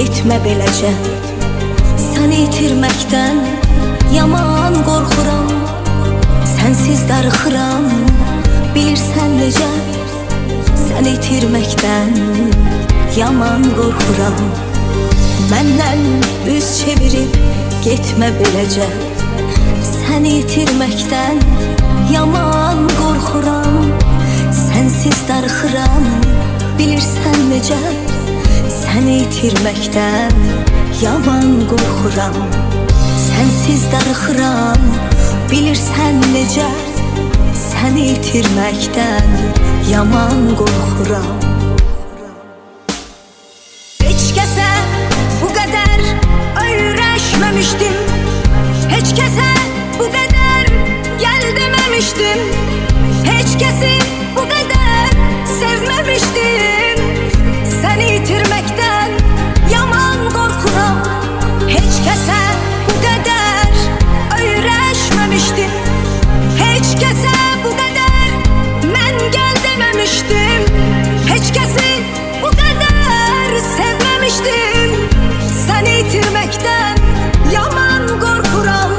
getmə beləcə. Səni itirməkdən yaman qorxuram. Sənsiz darıxıram, bilirsən necə. Səni itirməkdən yaman qorxuram. Məndən üz çevirib getmə beləcə. Səni itirməkdən yaman qorxuram. Sənsiz darıxıram, bilirsən necə. Səni itirməkdən yaman qorxuram. Sənsiz darıxıram, bilirsən necə. Səni itirməkdən yaman qorxuram. Heç kəsə bu qədər öyrəşməmişdim. Heç kəsə bu qədər gəl deməmişdim. Heç kəsi bu qədər sevməmişdim. Səni itirməkdən yaman qorxuram. Heç kəsə bu qədər öyrəşməmişdim. Heç kəsə bu qədər mən gəl deməmişdim. Heç kəsi bu qədər sevməmişdim. Səni itirməkdən yaman qorxuram.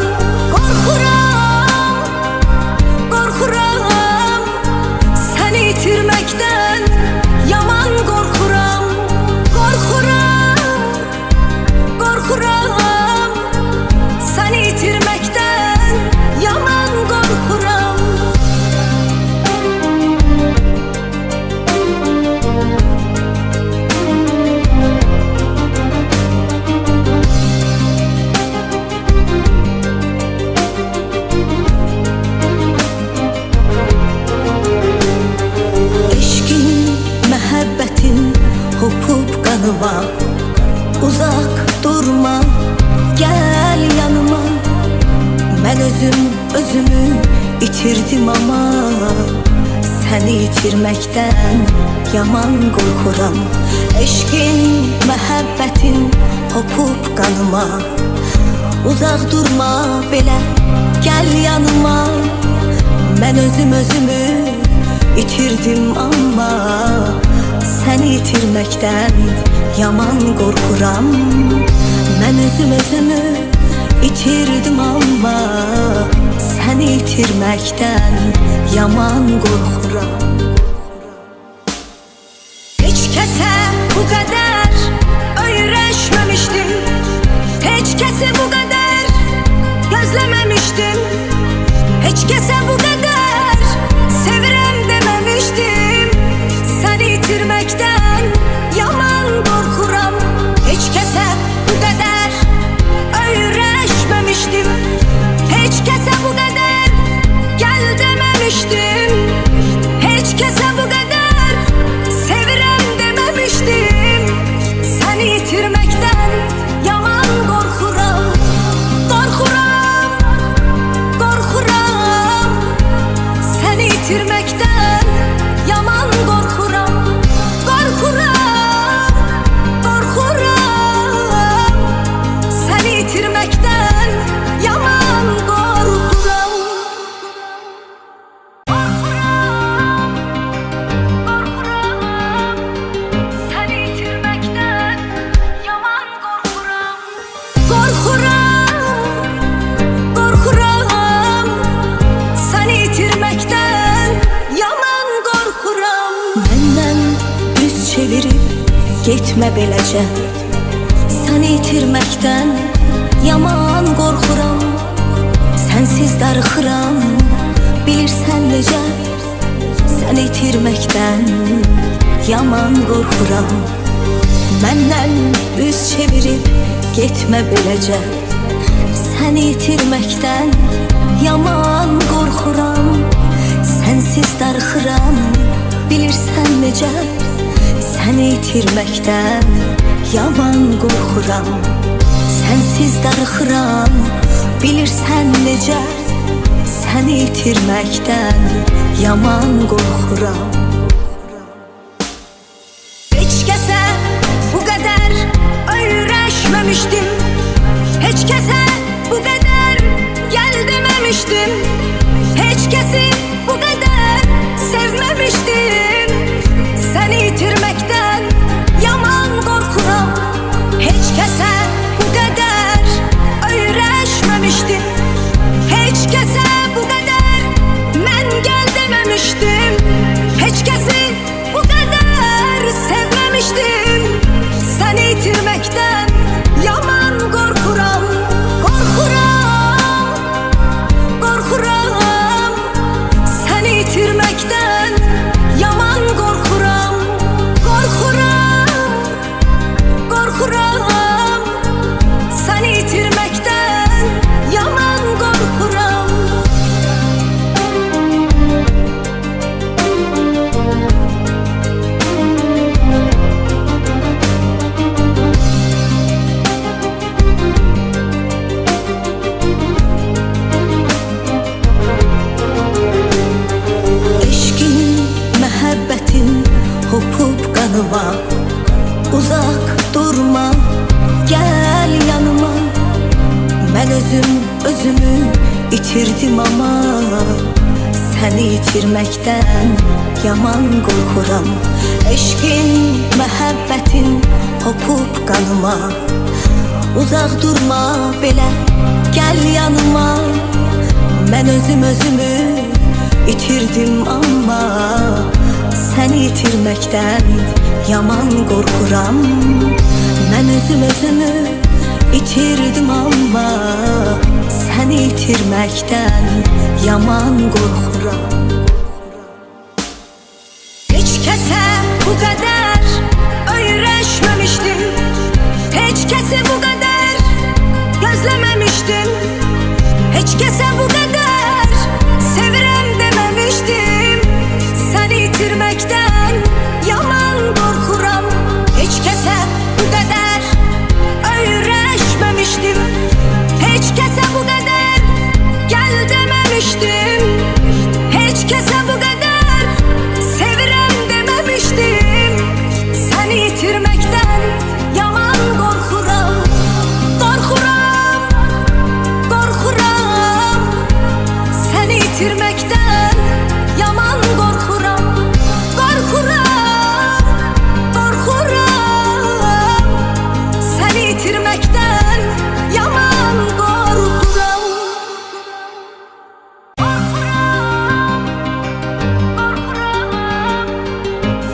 Qorxuram, qorxuram. Səni itirməkdən yaman qorxuram. Qorxuram, qorxuram. Səni itirməkdən yaman qorxuram. Məhəbbətin hopub qanıma. Uzaq durma, gəl yanıma. Mən özümü itirdim ama səni itirməkdən yaman qorxuram. Eşqin, məhəbbətin hopub qanıma. Uzaq durma belə, gəl yanıma. Mən özümü itirdim ama səni itirməkdən yaman qorxuram. Mən özümü itirdim ama səni itirməkdən yaman qorxuram. Heç kəsə bu qədər öyrəşməmişdim. Heç kəsi bu qədər gözləməmişdim. Heç kəsə bu qədər sevirəm deməmişdim. Səni itirməkdən yaman qorxuram. Heç kəsə bu qədər öyrəşməmişdim. Heç kəsə bu qədər gəl deməmişdim. Heç kəsə bu qədər sevirəm deməmişdim. Səni itirməkdən yaman qorxuram. Qorxuram, qorxuram. Səni itirməkdən yaman qorxuram. Qorxuram, qorxuram. Səni itirməkdən yaman qorxuram. Səni itirməkdən yaman qorxuram. Qorxuram, qorxuram. Səni itirməkdən yaman qorxuram. Məndən üz çevirib getmə beləcə. Səni itirməkdən yaman qorxuram. Sənsiz darıxıram, bilirsən necə. Səni itirməkdən yaman qorxuram. Məndən üz çevirib getmə beləcə. Səni itirməkdən yaman qorxuram. Sənsiz darıxıram, bilirsən necə. Səni itirməkdən yaman qorxuram. Sənsiz darıxıram, bilirsən necə. Səni itirməkdən yaman qorxuram. Heç kəsə bu qədər öyrəşməmişdim. Heç kəsə bu qədər gəl deməmişdim. Heç kəsi bu qədər sevməmişdim. Səni itirməkdən yaman qorxuram. Heç Uzak durma, gel yanıma. Ben özümü itirdim ama seni yitirmekten yaman korkuram. Eşkin, məhəbbətin hopub kanıma. Uzak durma belə, gel yanıma. Ben özümü itirdim ama seni yitirmekten yaman korkuram. Ben özümü itirdim ama seni yitirmekten yaman korkuram. Hiç kese bu kadar öyrəşməmişdim. Hiç kese bu kadar gözlememiştim. Hiç kese bu kadar sevirem dememiştim. Seni yitirmekten yaman korkuram. Hiç kese bu kadar öyrəşməmişdim. Hiç kese bu kadar gel dememiştim. Hiç kese bu kadar sevirem dememiştim. Seni yitirmekten yaman korkuram. Korkuram, korkuram. Seni yitirmekten yaman korkuram. Korkuram, korkuram. Seni yitirmekten yaman korkuram.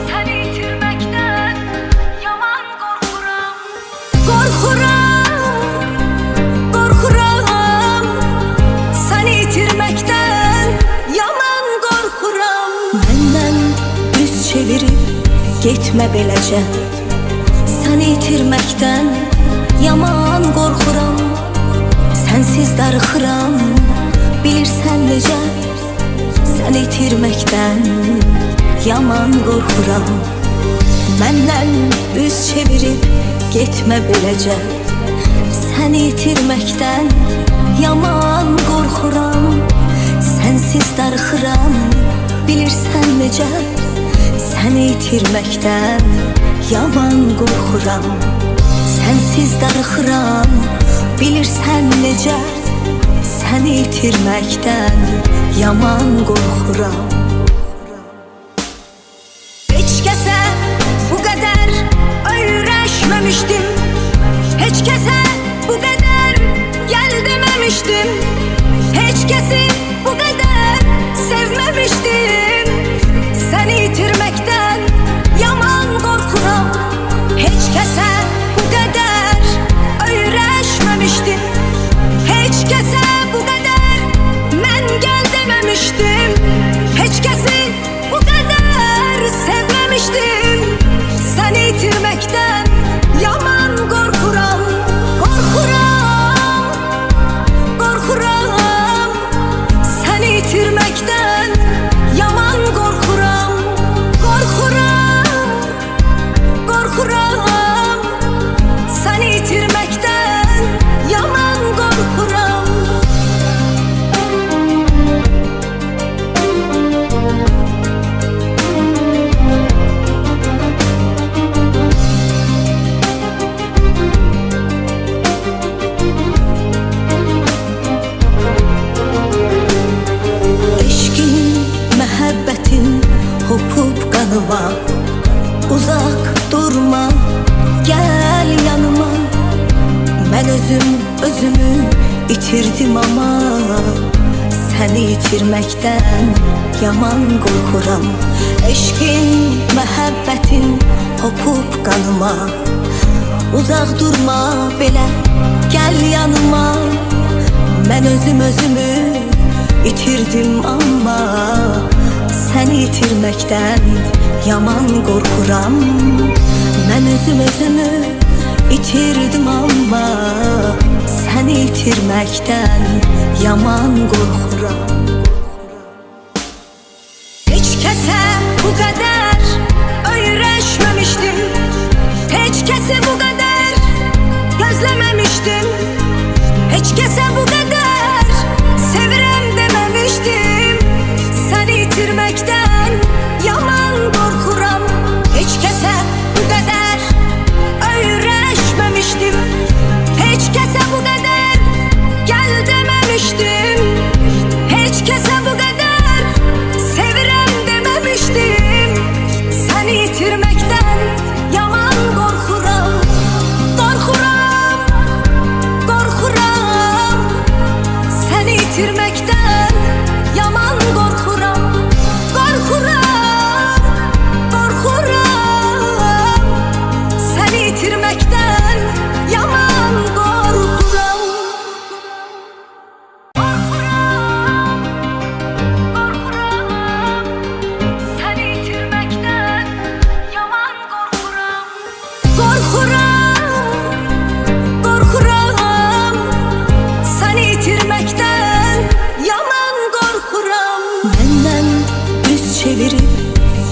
Seni yitirmekten yaman korkuram. Korkuram, korkuram. Seni yitirmekten yaman korkuram. Benden yüz çevirip gitme beləcə. Seni yitirmekten yaman korkuram. Sensiz darıxıram, bilirsən necə. Seni yitirmekten yaman korkuram. Benden yüz çevirip gitme beləcə. Seni yitirmekten yaman korkuram. Sensiz darıxıram, bilirsən necə. Seni yitirmekten yaman korkuram. Sensiz darıxıram, bilirsən necə. Seni yitirmekten yaman korkuram. Hiç kese bu kadar öyrəşməmişdim. Hiç kese bu kadar gel dememiştim. Hiç kesi bu kadar sevmemiştim. Seni yitirmekten yaman korkuram. Hiç kese bu kadar öyrəşməmişdim. Hiç kese bu kadar mən gel dememiştim. Hiç kesi bu kadar sevmemiştim. Seni yitirmekten yaman korkuram. Korkuram, korkuram. Seni yitirmekten yaman korkuram. Korkuram, korkuram. Seni yitirmekten yaman korkuram. Eşkin, məhəbbətin hopub kanıma. Uzak durma, gel yanıma. Ben özümü itirdim ama seni yitirmekten yaman korkuram. Eşkin, məhəbbətin hopub kanıma. Uzak durma belə, gel yanıma. Ben özümü itirdim ama seni yitirmekten yaman korkuram. Ben özümü itirdim ama seni yitirmekten yaman korkuram. Hiç kese bu kadar öyrəşməmişdim. Hiç kese bu kadar gözlememiştim. Hiç kese bu kadar sevirem dememiştim. Seni yitirmekten yaman korkuram. Hiç kese bu kadar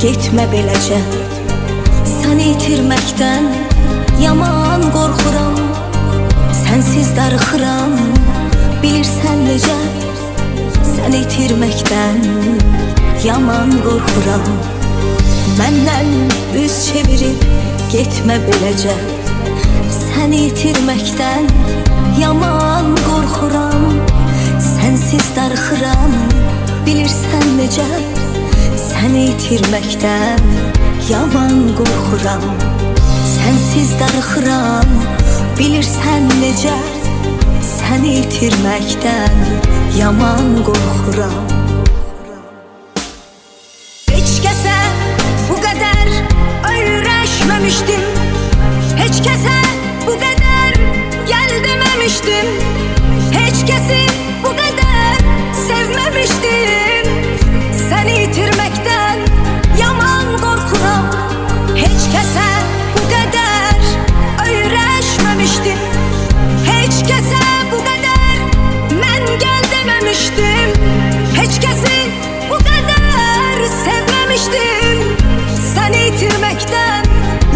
getmə beləcə. Səni itirməkdən yaman qorxuram. Sənsiz darıxıram, bilirsən necə. Səni itirməkdən yaman qorxuram. Məndən üz çevirib getmə beləcə. Səni itirməkdən yaman qorxuram. Sənsiz darıxıram, bilirsən necə. Səni itirməkdən yaman qorxuram. Sənsiz darıxıram, bilirsən necə. Səni itirməkdən yaman qorxuram. Heç kəsə bu qədər öyrəşməmişdim. Heç kəsə bu qədər gəl deməmişdim. Heç kəsi bu qədər sevməmişdim. Səni itirməkdən yaman qorxuram. Heç kəsə bu qədər öyrəşməmişdim. Heç kəsə bu qədər mən gəl deməmişdim. Heç kəsi bu qədər sevməmişdim. Səni itirməkdən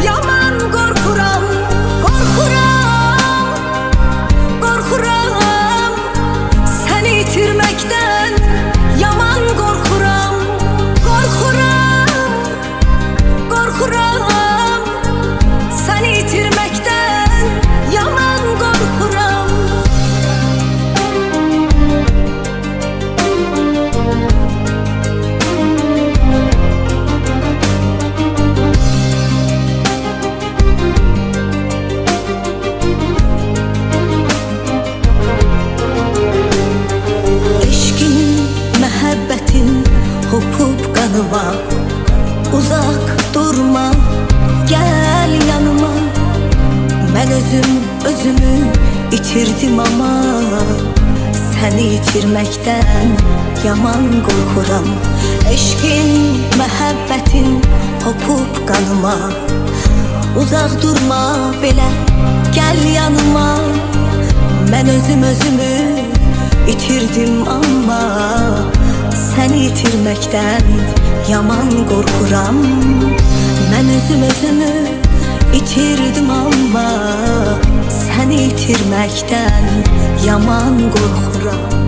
yaman qorxuram. Qorxuram, qorxuram. Səni itirməkdən yaman qorxuram. Qorxuram, qorxuram. Səni itirməkdən yaman qorxuram. Eşqin, məhəbbətin hopub qanıma. Uzaq durma, gəl yanıma. Mən özümü itirdim ama. Səni itirməkdən yaman qorxuram. Eşqin, məhəbbətin hopub qanıma. Uzaq durma belə, gəl yanıma. Mən özümü itirdim ama. Səni itirməkdən yaman qorxuram. Mən özümü itirdim ama. Səni itirməkdən yaman qorxuram.